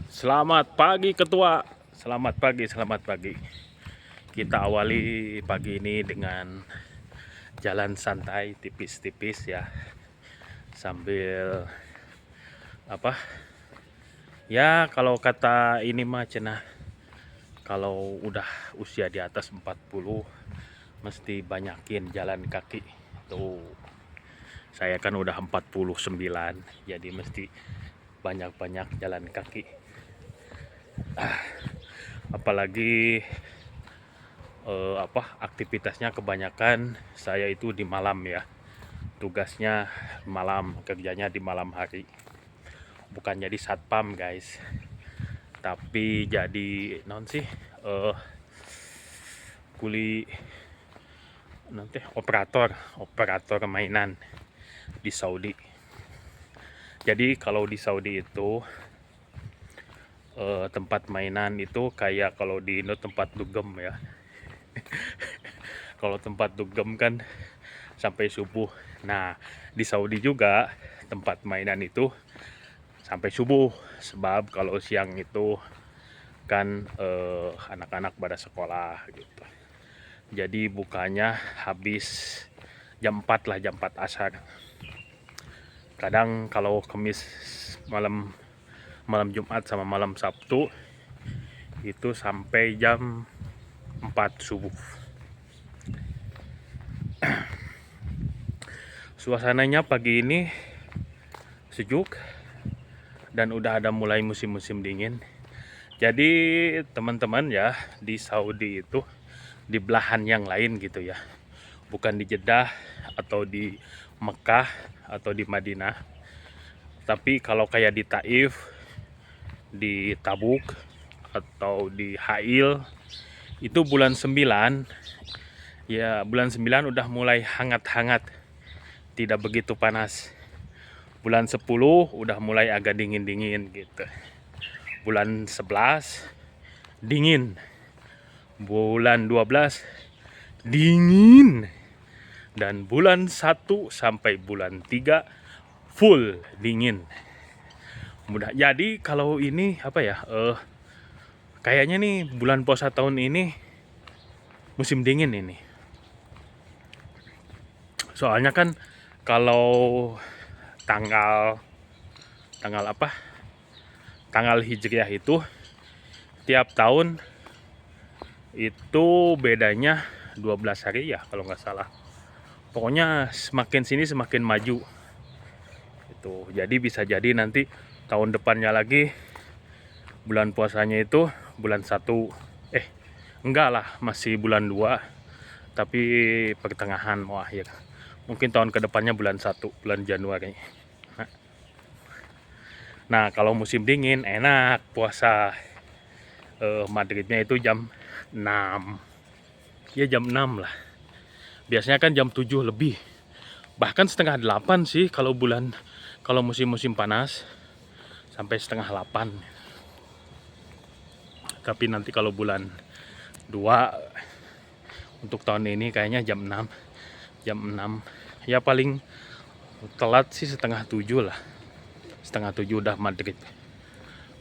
Selamat pagi Ketua. Selamat pagi, selamat pagi. Kita awali pagi ini dengan jalan santai tipis-tipis ya. Sambil apa? Ya, kalau kata ini mah cenah, kalau udah usia di atas 40 mesti banyakin jalan kaki. Tuh. Saya kan udah 49, jadi mesti banyak-banyak jalan kaki. Apalagi aktivitasnya kebanyakan saya itu di malam ya, tugasnya malam, kerjanya di malam hari, bukan jadi satpam guys, tapi jadi non sih kuli nanti operator mainan di Saudi. Jadi kalau di Saudi itu tempat mainan itu kayak kalau di Indo tempat dugem ya. Kalau tempat dugem kan sampai subuh. Nah, di Saudi juga tempat mainan itu sampai subuh. Sebab kalau siang itu kan anak-anak pada sekolah gitu. Jadi bukanya habis jam 4 lah, jam 4 asar. Kadang kalau Kamis malam Jumat sama malam Sabtu itu sampai jam 4 subuh. Suasananya pagi ini sejuk dan udah ada mulai musim-musim dingin. Jadi teman-teman ya, di Saudi itu di belahan yang lain gitu ya, bukan di Jeddah atau di Mekah atau di Madinah, tapi kalau kayak di Taif, di Tabuk atau di Hail itu bulan 9 ya, bulan 9 udah mulai hangat-hangat, tidak begitu panas. Bulan 10 udah mulai agak dingin-dingin gitu. Bulan 11 dingin. Bulan 12 dingin. Dan bulan 1 sampai bulan 3 full dingin. Mudah. Jadi kalau ini kayaknya nih bulan puasa tahun ini musim dingin ini. Soalnya kan kalau tanggal apa? Tanggal Hijriah itu tiap tahun itu bedanya 12 hari ya kalau nggak salah. Pokoknya semakin sini semakin maju. Itu. Jadi bisa jadi nanti tahun depannya lagi bulan puasanya itu bulan 1. Enggak lah, masih bulan 2, tapi pertengahan mau akhir. Mungkin tahun kedepannya bulan 1, bulan Januari. Nah, kalau musim dingin enak puasa. Maghribnya itu jam 6. Ya jam 6 lah. Biasanya kan jam 7 lebih. Bahkan setengah 8 sih kalau musim-musim panas. Sampai setengah 8. Tapi nanti kalau bulan 2 untuk tahun ini kayaknya jam 6. Jam 6. Ya paling telat sih setengah 7 lah. Setengah 7 udah maghrib.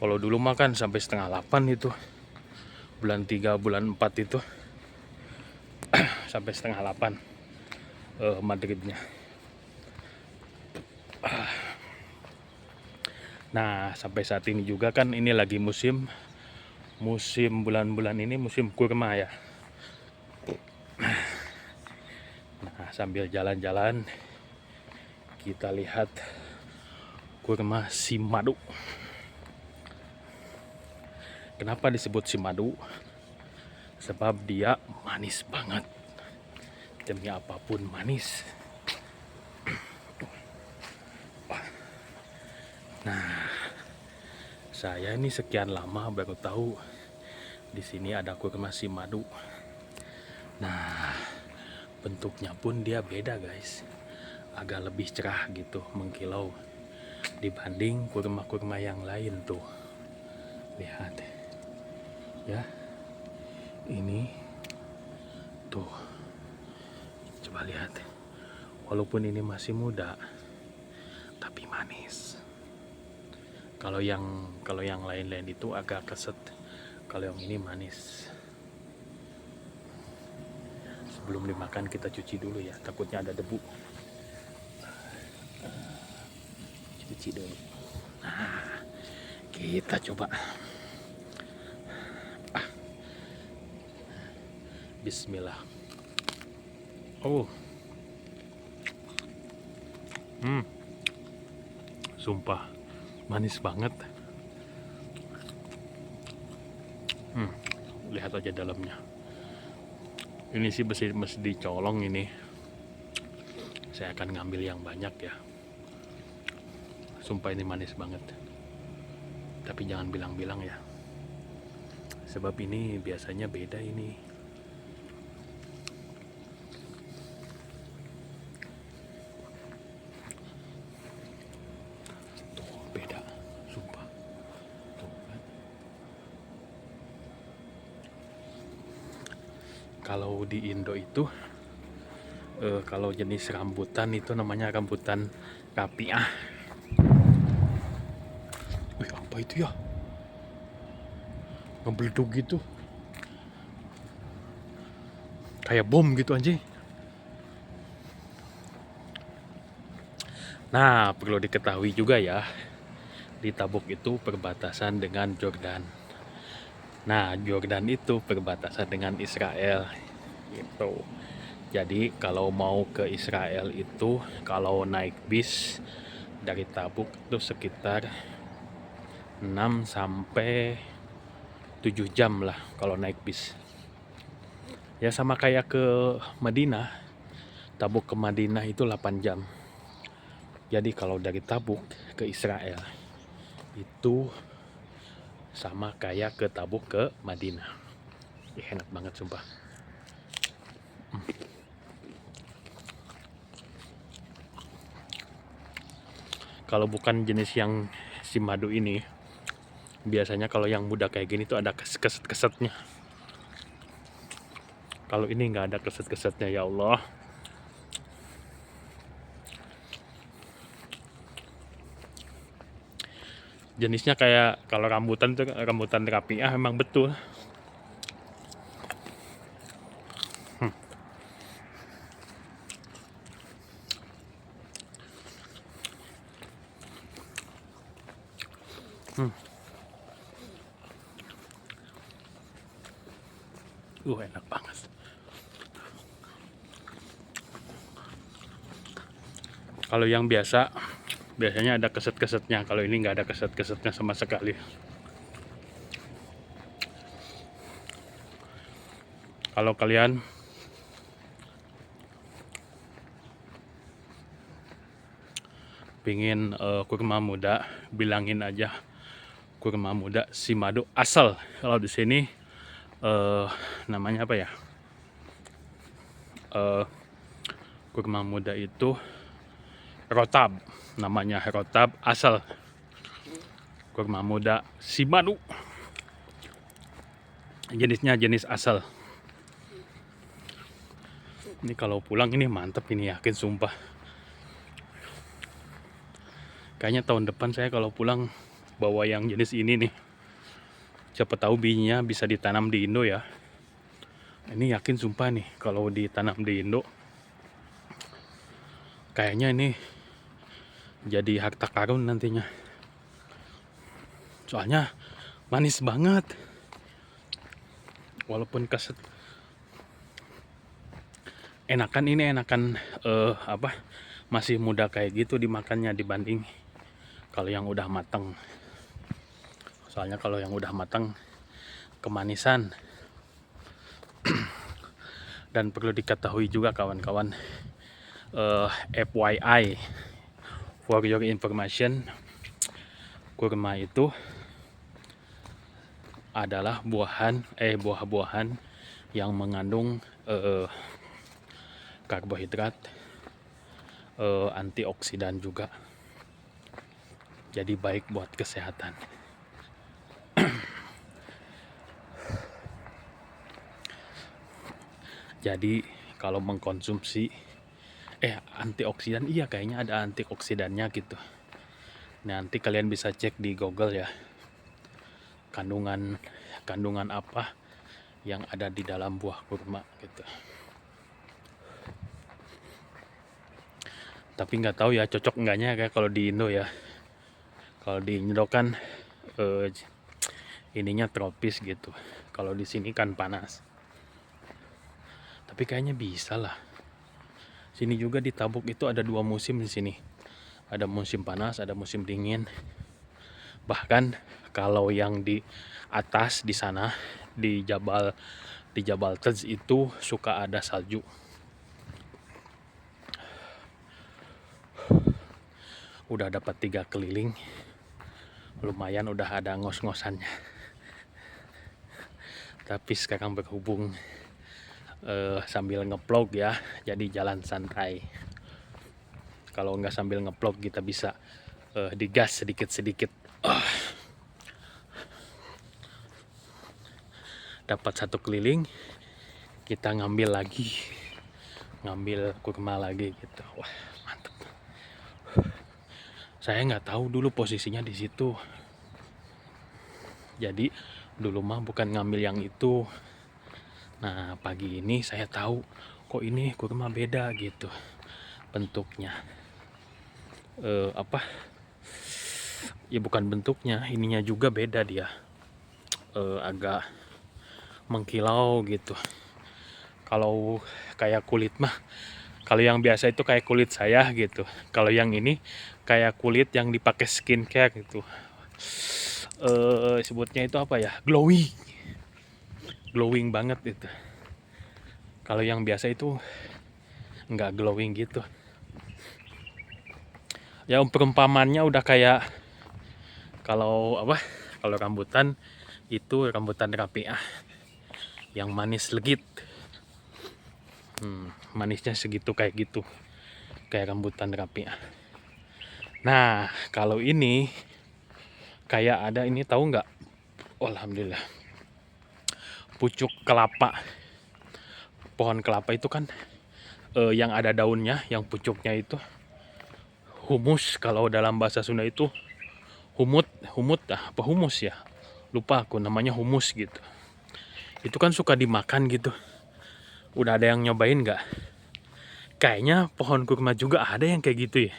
Kalau dulu mah kan sampai setengah 8 itu. Bulan 3, bulan 4 itu sampai setengah 8 maghribnya. Nah, sampai saat ini juga kan ini lagi musim bulan-bulan ini musim kurma ya. Nah, sambil jalan-jalan kita lihat kurma Simadu. Kenapa disebut Simadu? Sebab dia manis banget. Demi apapun manis. Nah, saya ini sekian lama baru tahu di sini ada kurma Simadu. Nah, bentuknya pun dia beda guys, agak lebih cerah gitu, mengkilau dibanding kurma-kurma yang lain tuh. Lihat ya, ini tuh, coba lihat, walaupun ini masih muda tapi manis. Kalau yang lain-lain itu agak keset. Kalau yang ini manis. Sebelum dimakan kita cuci dulu ya, takutnya ada debu. Cuci dulu. Nah, kita coba. Bismillah. Oh. Sumpah manis banget. Lihat aja dalamnya. Ini sih mesti dicolong ini. Saya akan ngambil yang banyak ya. Sumpah ini manis banget. Tapi jangan bilang-bilang ya. Sebab ini biasanya beda ini. Tuh, beda. Sumpah. Tuh kan. Kalau di Indo itu kalau jenis rambutan itu namanya rambutan rapiah. Wih, apa itu ya? Ngebleduk gitu. Kayak bom gitu anjing. Nah, perlu diketahui juga ya, di Tabuk itu perbatasan dengan Jordan. Nah, Jordan itu perbatasan dengan Israel. Gitu. Jadi kalau mau ke Israel itu kalau naik bis dari Tabuk itu sekitar 6 sampai 7 jam lah kalau naik bis. Ya sama kayak ke Madinah. Tabuk ke Madinah itu 8 jam. Jadi kalau dari Tabuk ke Israel itu sama kayak ke Tabuk ke Madinah. Enak banget sumpah. Kalau bukan jenis yang si madu ini, biasanya kalau yang muda kayak gini tuh ada keset-kesetnya. Kalau ini nggak ada keset-kesetnya, ya Allah. Jenisnya kayak kalau rambutan tuh rambutan rapiah memang betul. Enak banget. Kalau yang biasanya ada keset-kesetnya. Kalau ini nggak ada keset-kesetnya sama sekali. Kalau kalian pingin kurma muda, bilangin aja kurma muda si madu asal. Kalau di sini namanya apa ya? Kurma muda itu rotab, namanya rotab asal. Kurma muda si madu, jenisnya jenis asal. Ini kalau pulang ini mantep ini, yakin sumpah. Kayaknya tahun depan saya kalau pulang bawa yang jenis ini nih. Siapa tahu bijinya bisa ditanam di Indo ya. Ini yakin sumpah nih kalau ditanam di Indo, kayaknya ini jadi harta karun nantinya. Soalnya manis banget. Walaupun keset. Enakan masih muda kayak gitu dimakannya dibanding kalau yang udah matang. Soalnya kalau yang udah matang kemanisan. Dan perlu diketahui juga kawan-kawan, FYI for your information, kurma itu adalah buah-buahan yang mengandung karbohidrat, antioksidan juga. Jadi baik buat kesehatan. Jadi kalau mengkonsumsi antioksidan, iya kayaknya ada antioksidannya gitu. Nanti kalian bisa cek di Google ya, kandungan apa yang ada di dalam buah kurma gitu. Tapi nggak tahu ya cocok enggaknya kayak kalau di Indo ya. Kalau di Indo kan ininya tropis gitu. Kalau di sini kan panas. Tapi kayaknya bisa lah. Sini juga di Tabuk itu ada 2 musim di sini. Ada musim panas, ada musim dingin. Bahkan kalau yang di atas di sana di Jabal Tez itu suka ada salju. Udah dapat 3 keliling. Lumayan udah ada ngos-ngosannya. Tapi sekarang berhubung sambil ngeplog ya, jadi jalan santai. Kalau nggak sambil ngeplog kita bisa digas sedikit-sedikit. Dapat 1 keliling, kita ngambil kurma lagi gitu. Wah, mantep. Saya nggak tahu dulu posisinya di situ. Jadi dulu mah bukan ngambil yang itu. Nah, pagi ini saya tahu kok ini kurma beda gitu bentuknya. Ya bukan bentuknya, ininya juga beda dia. Agak mengkilau gitu. Kalau kayak kulit mah, kalau yang biasa itu kayak kulit saya gitu. Kalau yang ini kayak kulit yang dipakai skincare gitu. Sebutnya itu apa ya? Glowing banget itu. Kalau yang biasa itu nggak glowing gitu. Ya perumpamannya udah kayak kalau rambutan itu rambutan rapiah yang manis legit. Manisnya segitu kayak gitu, kayak rambutan rapiah. Nah kalau ini kayak ada ini, tahu nggak? Alhamdulillah, pucuk kelapa. Pohon kelapa itu kan yang ada daunnya, yang pucuknya itu humus. Kalau dalam bahasa Sunda itu humut apa humus ya, lupa aku namanya, humus gitu. Itu kan suka dimakan gitu. Udah ada yang nyobain nggak? Kayaknya pohon kurma juga ada yang kayak gitu ya.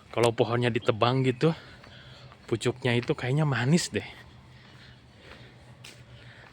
Kalau pohonnya ditebang gitu, pucuknya itu kayaknya manis deh.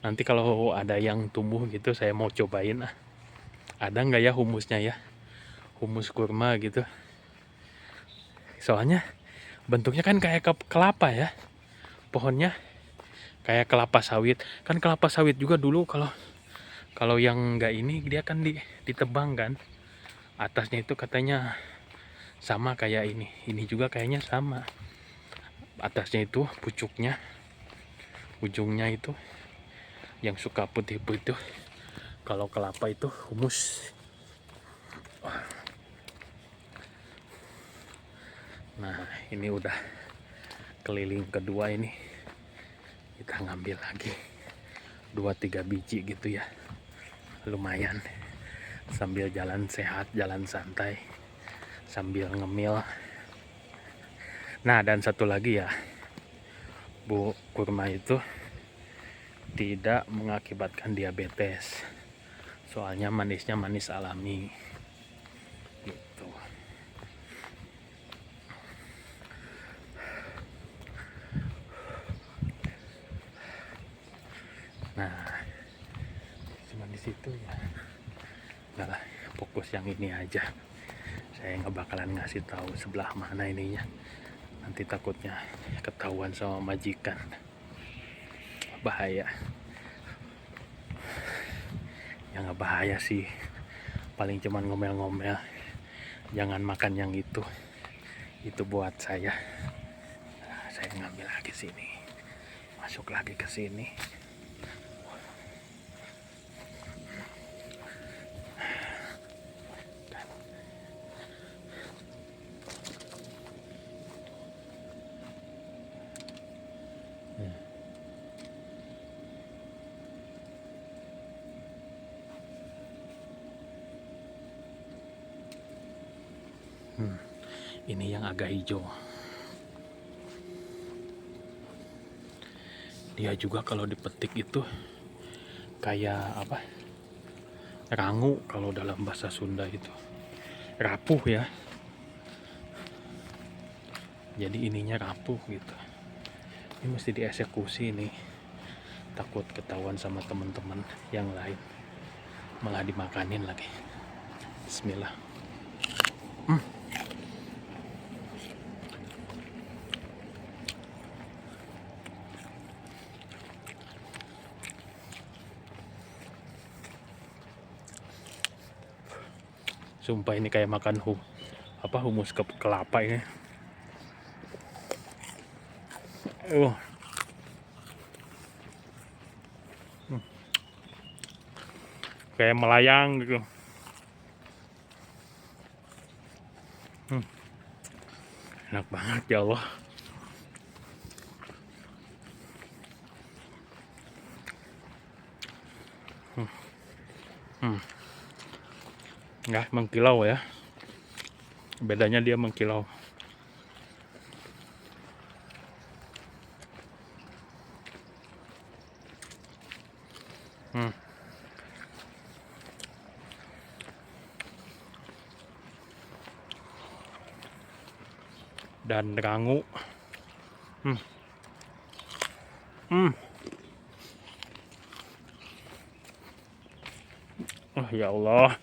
Nanti kalau ada yang tumbuh gitu saya mau cobain. Ada nggak ya humusnya ya, humus kurma gitu. Soalnya bentuknya kan kayak kelapa ya, pohonnya kayak kelapa sawit. Kan kelapa sawit juga dulu kalau yang nggak ini dia kan ditebang kan. Atasnya itu katanya sama kayak ini. Ini juga kayaknya sama. Atasnya itu pucuknya, ujungnya itu yang suka putih-putih. Kalau kelapa itu humus. Nah ini udah keliling kedua ini. Kita ngambil lagi 2-3 biji gitu ya. Lumayan. Sambil jalan sehat, jalan santai, sambil ngemil. Nah dan satu lagi ya, Bu, kurma itu tidak mengakibatkan diabetes. Soalnya manisnya manis alami gitu. Nah cuma di situ ya. Udah lah, fokus yang ini aja. Saya nggak bakalan ngasih tahu sebelah mana ininya. Nanti takutnya ketahuan sama majikan. Bahaya. Ya nggak bahaya sih. Paling cuman ngomel-ngomel. Jangan makan yang itu. Itu buat saya. Nah, saya ngambil lagi sini. Masuk lagi ke sini. Ini yang agak hijau. Dia juga kalau dipetik itu kayak apa? Rangu kalau dalam bahasa Sunda itu. Rapuh ya. Jadi ininya rapuh gitu. Ini mesti dieksekusi nih. Takut ketahuan sama teman-teman yang lain. Malah dimakanin lagi. Bismillah. Sumpah ini kayak makan humus kelapa ini. Kayak melayang gitu. Enak banget ya Allah. Nggak mengkilau ya. Bedanya dia mengkilau. Dan rangu. Oh ya Allah.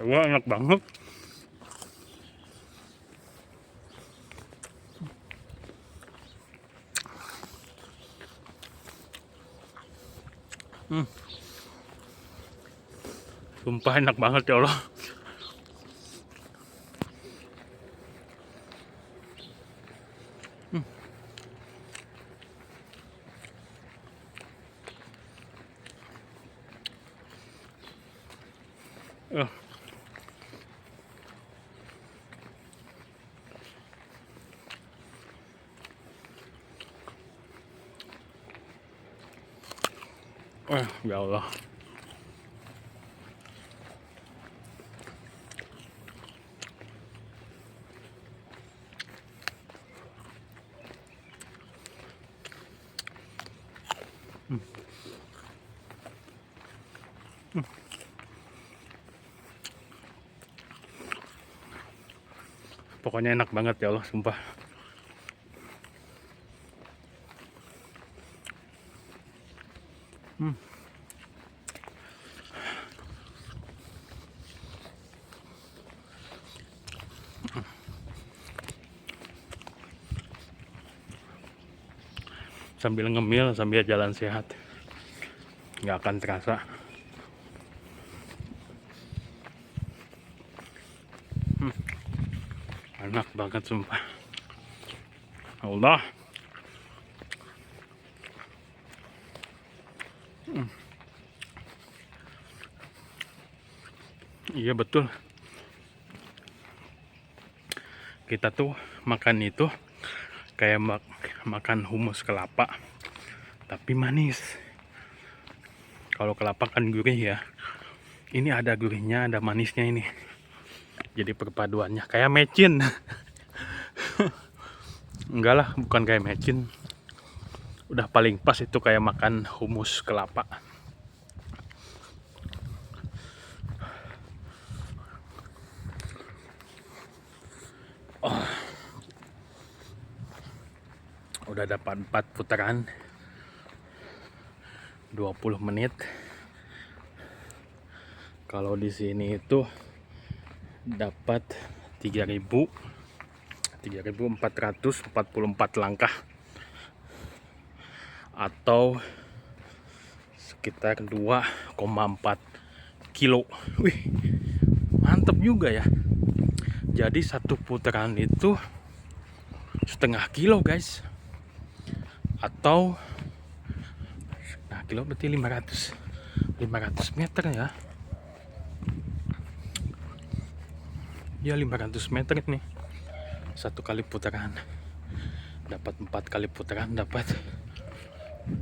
Wah, enak banget. Sumpah enak banget ya Allah. Ya Allah. Pokoknya enak banget ya Allah, sumpah. Sambil ngemil, sambil jalan sehat, nggak akan terasa. Enak banget sumpah. Allah. Iya betul. Kita tuh makan itu kayak makan humus kelapa, tapi manis. Kalau kelapa kan gurih ya. Ini ada gurihnya, ada manisnya ini. Jadi perpaduannya kayak mecin. Enggak lah, bukan kayak mecin. Udah paling pas itu kayak makan humus kelapa. Udah dapat 4 putaran 20 menit. Kalau di sini itu dapat 3.444 langkah atau sekitar 2,4 kilo. Wih, mantep juga ya. Jadi satu putaran itu setengah kilo guys, atau setengah kilo berarti 500 meter ya. Ya 500 meter nih satu kali putaran. Dapat 4 kali putaran, dapat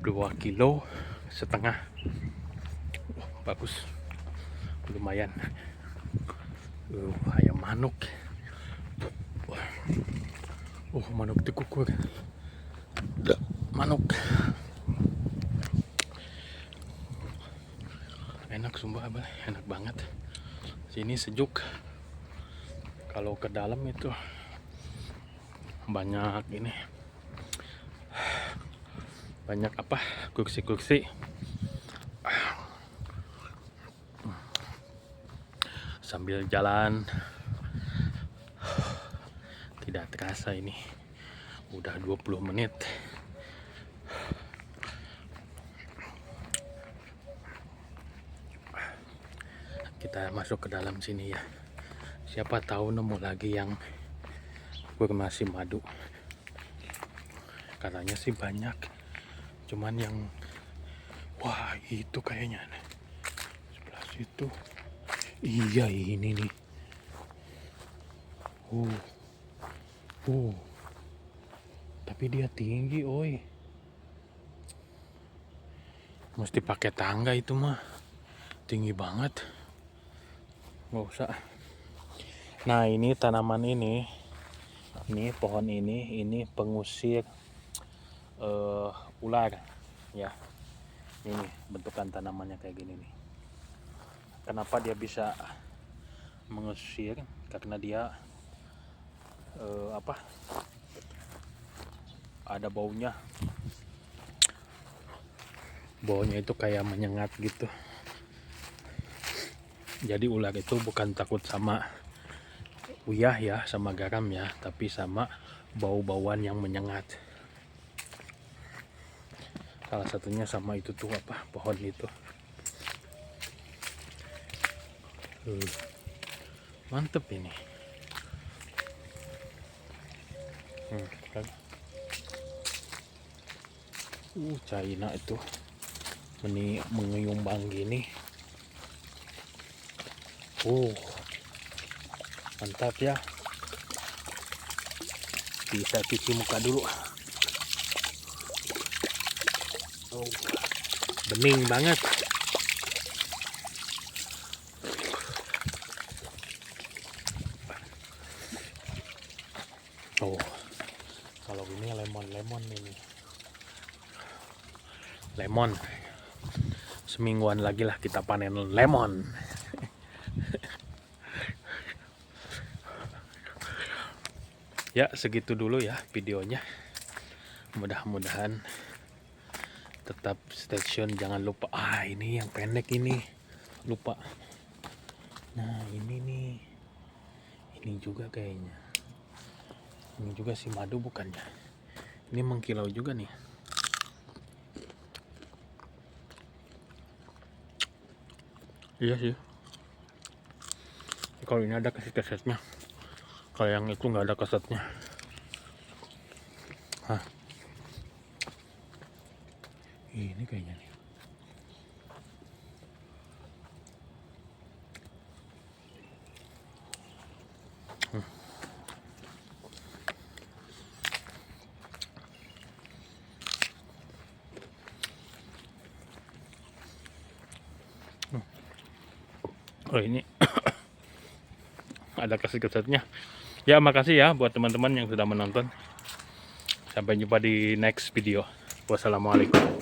2,5 kilo. Bagus. lumayan. Ayam manuk. Manuk dikukur. Manuk. Enak sumpah, enak banget. Sini sejuk. Kalau ke dalam itu banyak ini. Banyak apa? Kursi-kursi. Sambil jalan, tidak terasa ini udah 20 menit. Kita masuk ke dalam sini ya. Siapa tahu nemu lagi yang formasi madu. Katanya sih banyak, cuman yang wah itu kayaknya sebelah situ. Iya ini nih. Tapi dia tinggi, oi. Mesti pakai tangga itu mah. Tinggi banget. Nggak usah. Nah, ini tanaman ini pohon ini pengusir ular ya. Ini bentukan tanamannya kayak gini nih. Kenapa dia bisa mengusir? Karena dia ada baunya. Baunya itu kayak menyengat gitu. Jadi ular itu bukan takut sama uyah ya, sama garam ya, tapi sama bau-bauan yang menyengat. Salah satunya sama itu tuh pohon itu. Mantep ini. China itu mengeyumbang gini. Mantap ya. Bisa cuci muka dulu. Bening banget. Kalau ini lemon ini. Lemon. Semingguan lagi lah kita panen lemon. Ya, segitu dulu ya videonya. Mudah-mudahan tetap stay tune, jangan lupa. Ini yang pendek ini. Lupa. Nah, ini nih. Ini juga kayaknya. Ini juga si madu bukannya. Ini mengkilau juga nih. Iya sih. Kalau ini ada keset-kesetnya. Kalau yang itu nggak ada kesetnya. Ini kayaknya nih. Ini ada keset-kesetnya. Ya, makasih ya buat teman-teman yang sudah menonton. Sampai jumpa di next video. Wassalamualaikum.